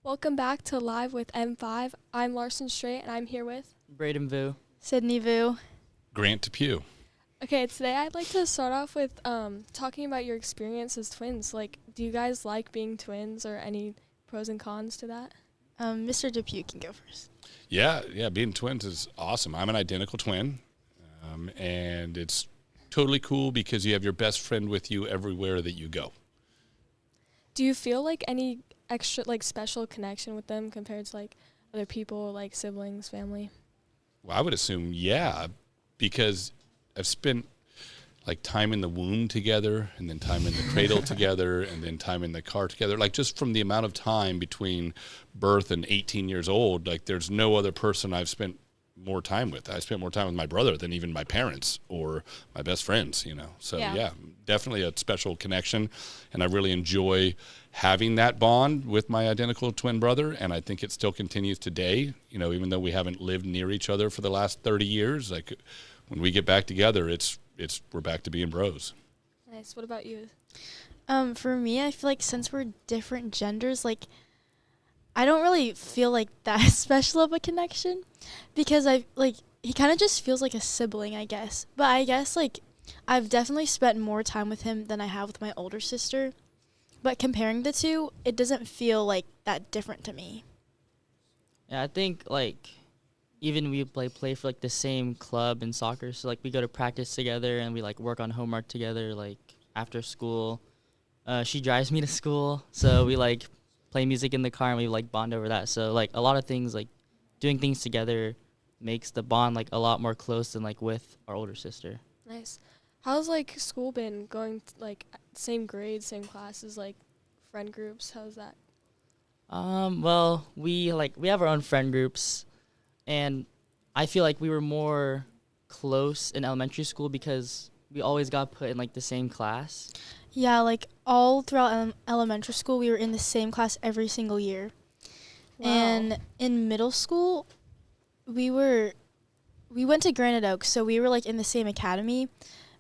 Welcome back to Live with M5. I'm Larsyn Straight, and I'm here with Brayden Vu. Sydney Vu. Grant Depue. Okay, today I'd like to start off with talking about your experience as twins. Like, do you guys like being twins, or any pros and cons to that? Mr. Depue can go first. Yeah, being twins is awesome. I'm an identical twin, and it's totally cool because you have your best friend with you everywhere that you go. Do you feel like any extra, like, special connection with them compared to, like, other people, like siblings, family? Well, I would assume, yeah, because I've spent like time in the womb together, and then time in the cradle together, and then time in the car together. Like, just from the amount of time between birth and 18 years old, like, there's no other person I've spent more time with. I spent more time with my brother than even my parents or my best friends, you know. So yeah, definitely a special connection, and I really enjoy having that bond with my identical twin brother, and I think it still continues today, you know, even though we haven't lived near each other for the last 30 years. Like, when we get back together, we're back to being bros. Nice. What about you? For me, I feel like since we're different genders, like, I don't really feel like that special of a connection, because he kind of just feels like a sibling, I guess. But I guess, like, I've definitely spent more time with him than I have with my older sister. But comparing the two, it doesn't feel like that different to me. Yeah, I think, like, even we play for, like, the same club in soccer. So, like, we go to practice together and we, like, work on homework together, like, after school. She drives me to school, so we, like, play music in the car and we, like, bond over that. So, like, a lot of things, like, doing things together makes the bond, like, a lot more close than, like, with our older sister. Nice. How's, like, school been going, like, same grades, same classes, like, friend groups? How's that? Well, we have our own friend groups, and I feel like we were more close in elementary school because we always got put in, like, the same class. Yeah, like, all throughout elementary school, we were in the same class every single year. Wow. And in middle school, we went to Granite Oaks, so we were, like, in the same academy.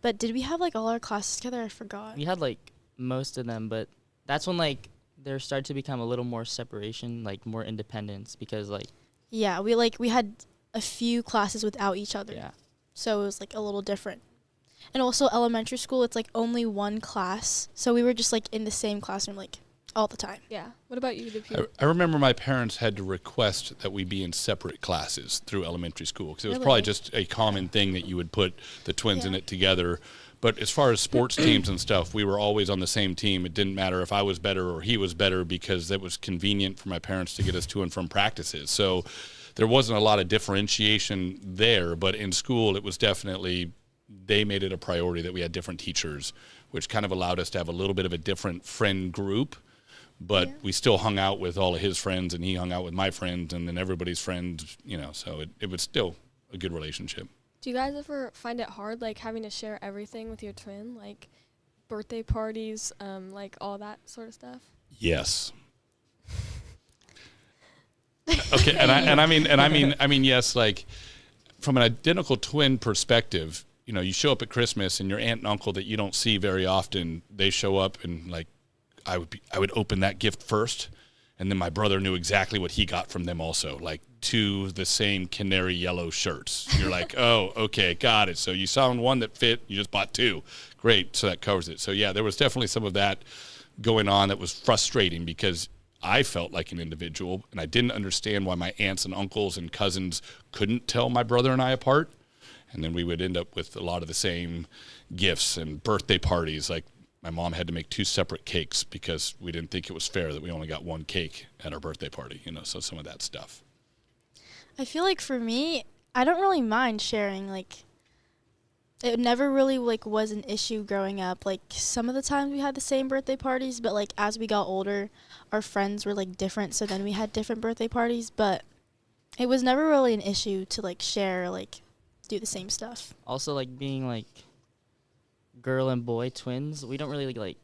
But did we have, like, all our classes together? I forgot. We had, like, most of them, but that's when, like, there started to become a little more separation, like, more independence, because, like... Yeah, we had a few classes without each other. Yeah. So it was, like, a little different. And also elementary school, it's, like, only one class. So we were just, like, in the same classroom, like, all the time. Yeah. What about you, Depue? I remember my parents had to request that we be in separate classes through elementary school, because it was Really? probably just a common thing that you would put the twins in it together. But as far as sports teams and stuff, we were always on the same team. It didn't matter if I was better or he was better, because it was convenient for my parents to get us to and from practices. So there wasn't a lot of differentiation there, but in school it was definitely, they made it a priority that we had different teachers, which kind of allowed us to have a little bit of a different friend group. But we still hung out with all of his friends, and he hung out with my friends, and then everybody's friends, you know, so it was still a good relationship. Do you guys ever find it hard, like, having to share everything with your twin, like birthday parties, like, all that sort of stuff? Yes. Okay, I mean, yes, like, from an identical twin perspective, you know, you show up at Christmas and your aunt and uncle that you don't see very often, they show up, and, like, I would open that gift first, and then my brother knew exactly what he got from them also, like 2 the same canary yellow shirts. You're like, oh, okay, got it. So you saw one that fit, you just bought 2. Great, so that covers it. So yeah, there was definitely some of that going on that was frustrating, because I felt like an individual, and I didn't understand why my aunts and uncles and cousins couldn't tell my brother and I apart. And then we would end up with a lot of the same gifts and birthday parties. Like, my mom had to make 2 separate cakes because we didn't think it was fair that we only got 1 cake at our birthday party, you know, so some of that stuff. I feel like for me, I don't really mind sharing. Like, it never really, like, was an issue growing up. Like, some of the times we had the same birthday parties, but, like, as we got older, our friends were, like, different, so then we had different birthday parties. But it was never really an issue to, like, share, like, do the same stuff. Also, like, being, like, girl and boy twins, we don't really, like,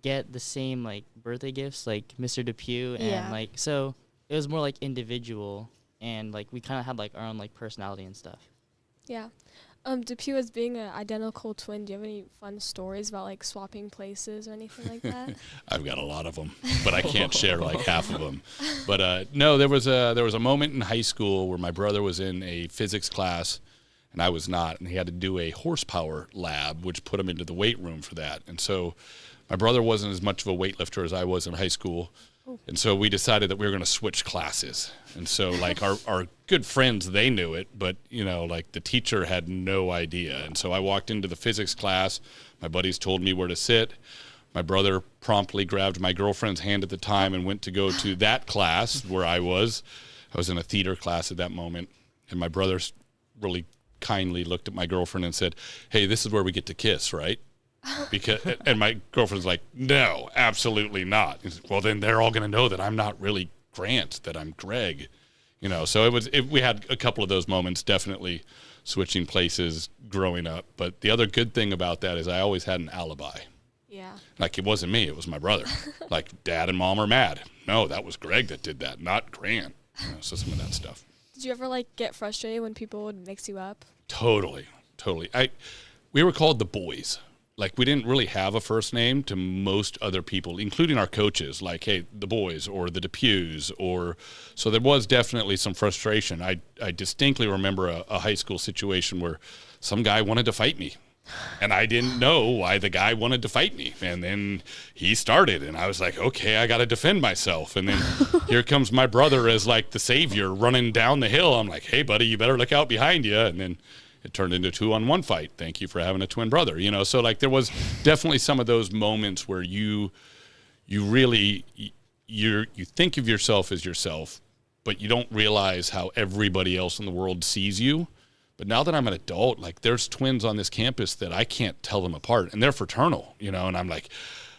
get the same, like, birthday gifts, like Mr. Depue, and, like, so it was more, like, individual, and, like, we kind of had, like, our own, like, personality and stuff. Yeah. Depue, as being an identical twin, do you have any fun stories about like swapping places or anything like that? I've got a lot of them, but I can't share like half of them. But no, there was a moment in high school where my brother was in a physics class and I was not, and he had to do a horsepower lab, which put him into the weight room for that. And so my brother wasn't as much of a weightlifter as I was in high school. And so we decided that we were going to switch classes. And so, like, our good friends, they knew it, but, you know, like, the teacher had no idea. And so I walked into the physics class. My buddies told me where to sit. My brother promptly grabbed my girlfriend's hand at the time and went to go to that class where I was. I was in a theater class at that moment. And my brother really kindly looked at my girlfriend and said, "Hey, this is where we get to kiss, right?" And my girlfriend's like, "No, absolutely not." He said, "Well, then they're all going to know that I'm not really Grant, that I'm Greg." You know, so we had a couple of those moments, definitely switching places growing up. But the other good thing about that is I always had an alibi. Yeah. Like, it wasn't me, it was my brother. Like, Dad and Mom are mad. No, that was Greg that did that, not Grant. You know, so some of that stuff. Did you ever like get frustrated when people would mix you up? Totally. We were called the boys. Like, we didn't really have a first name to most other people, including our coaches, like, hey, the boys or the Depues, so there was definitely some frustration. I distinctly remember a high school situation where some guy wanted to fight me, and I didn't know why the guy wanted to fight me. And then he started, and I was like, okay, I got to defend myself. And then here comes my brother as, like, the savior running down the hill. I'm like, hey, buddy, you better look out behind you. And then it turned into a 2-on-1 fight. Thank you for having a twin brother. You know, so like there was definitely some of those moments where you really you think of yourself as yourself, but you don't realize how everybody else in the world sees you. But now that I'm an adult, like there's twins on this campus that I can't tell them apart, and they're fraternal, you know, and I'm like,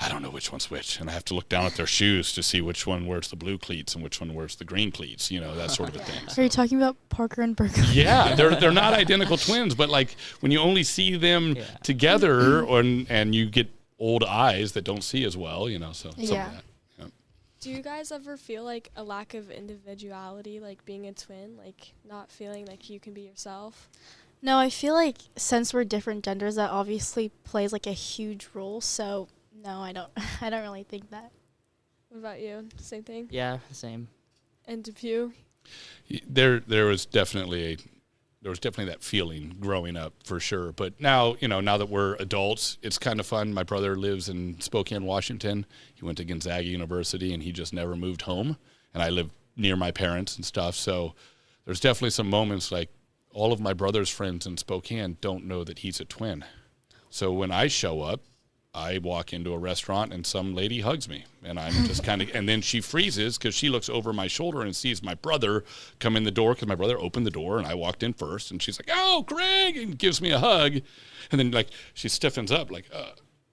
I don't know which one's which, and I have to look down at their shoes to see which one wears the blue cleats and which one wears the green cleats, you know, that sort of a thing. Are you talking about Parker and Burger? Yeah, they're not identical twins, but like when you only see them together, and you get old eyes that don't see as well, you know, so some of that. Yeah. Do you guys ever feel like a lack of individuality, like being a twin, like not feeling like you can be yourself? No, I feel like since we're different genders, that obviously plays like a huge role. So no, I don't. I don't really think that. What about you? Same thing? Yeah, same. And Depue? There was definitely that feeling growing up for sure. But now, you know, now that we're adults, it's kind of fun. My brother lives in Spokane, Washington. He went to Gonzaga University, and he just never moved home. And I live near my parents and stuff. So there's definitely some moments like all of my brother's friends in Spokane don't know that he's a twin. So when I show up, I walk into a restaurant and some lady hugs me, and I'm just kind of, and then she freezes because she looks over my shoulder and sees my brother come in the door because my brother opened the door and I walked in first, and she's like, "Oh, Greg," and gives me a hug, and then like she stiffens up like,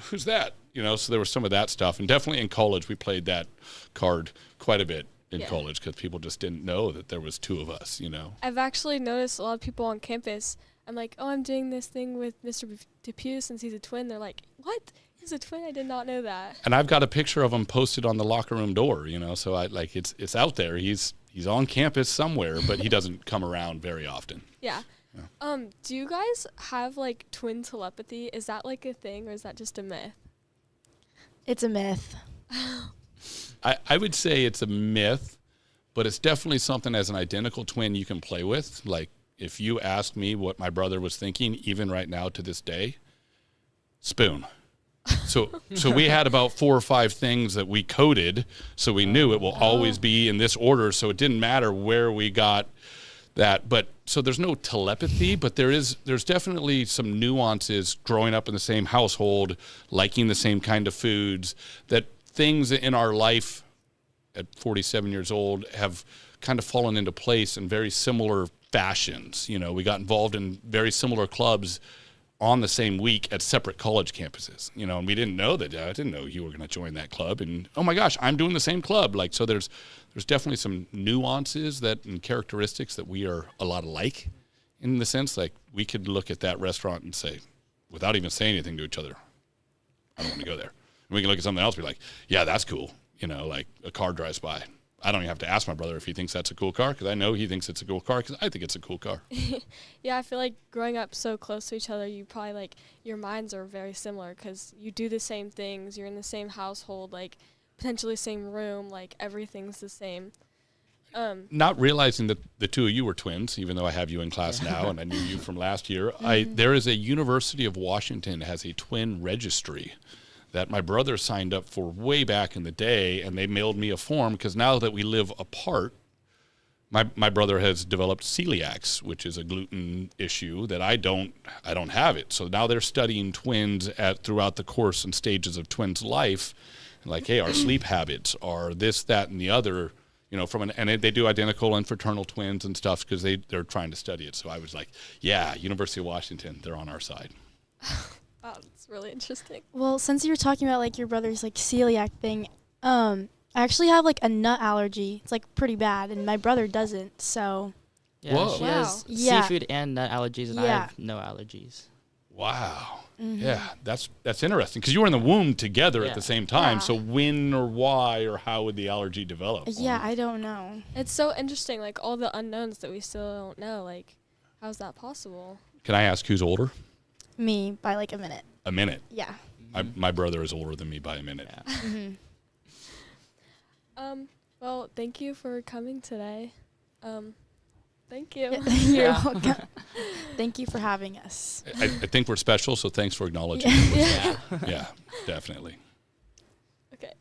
"Who's that?" You know. So there was some of that stuff, and definitely in college we played that card quite a bit in college because people just didn't know that there was two of us. You know. I've actually noticed a lot of people on campus. I'm like, "Oh, I'm doing this thing with Mr. Depue since he's a twin." They're like, "What? He's a twin? I did not know that." And I've got a picture of him posted on the locker room door, you know, so I like it's out there. He's on campus somewhere, but he doesn't come around very often. Yeah. Do you guys have like twin telepathy? Is that like a thing, or is that just a myth? It's a myth. I would say it's a myth, but it's definitely something as an identical twin you can play with. Like if you ask me what my brother was thinking, even right now to this day, spoon. So we had about 4 or 5 things that we coded, so we knew it will always be in this order, so it didn't matter where we got that. But so there's no telepathy, but there's definitely some nuances growing up in the same household, liking the same kind of foods, that things in our life at 47 years old have kind of fallen into place in very similar fashions. You know, we got involved in very similar clubs on the same week at separate college campuses, you know, and we didn't know that. I didn't know you were going to join that club, and oh my gosh, I'm doing the same club. Like, so there's definitely some nuances and characteristics that we are a lot alike in the sense, like we could look at that restaurant and say, without even saying anything to each other, I don't want to go there. And we can look at something else and be like, yeah, that's cool. You know, like a car drives by. I don't even have to ask my brother if he thinks that's a cool car, because I know he thinks it's a cool car, because I think it's a cool car. Yeah, I feel like growing up so close to each other, you probably, like, your minds are very similar because you do the same things. You're in the same household, like, potentially same room. Like, everything's the same. Not realizing that the two of you were twins, even though I have you in class now and I knew you from last year. There is a University of Washington has a twin registry that my brother signed up for way back in the day, and they mailed me a form because now that we live apart, my brother has developed celiacs, which is a gluten issue that I don't have it. So now they're studying twins throughout the course and stages of twins' life, like, hey, our sleep habits are this, that, and the other. You know, and they do identical and fraternal twins and stuff because they're trying to study it. So I was like, yeah, University of Washington, they're on our side. Wow, that's really interesting. Well, since you were talking about like your brother's like celiac thing, I actually have like a nut allergy. It's like pretty bad, and my brother doesn't. So Yeah, Whoa. she Wow. has Yeah. seafood and nut allergies, and I Yeah. have no allergies. Wow. Yeah, that's interesting because you were in the womb together at Yeah. the same time. Yeah. So when or why or how would the allergy develop? yeah, I don't know. It's so interesting, like, all the unknowns that we still don't know. Like, how's that possible? Can I ask who's older? Me by like a minute. A minute. Yeah. My brother is older than me by a minute. Yeah. Mm-hmm. Well, thank you for coming today. Thank you. You're Yeah. welcome. Thank you for having us. I think we're special, so thanks for acknowledging. Yeah. us. Yeah. Yeah, definitely. Okay.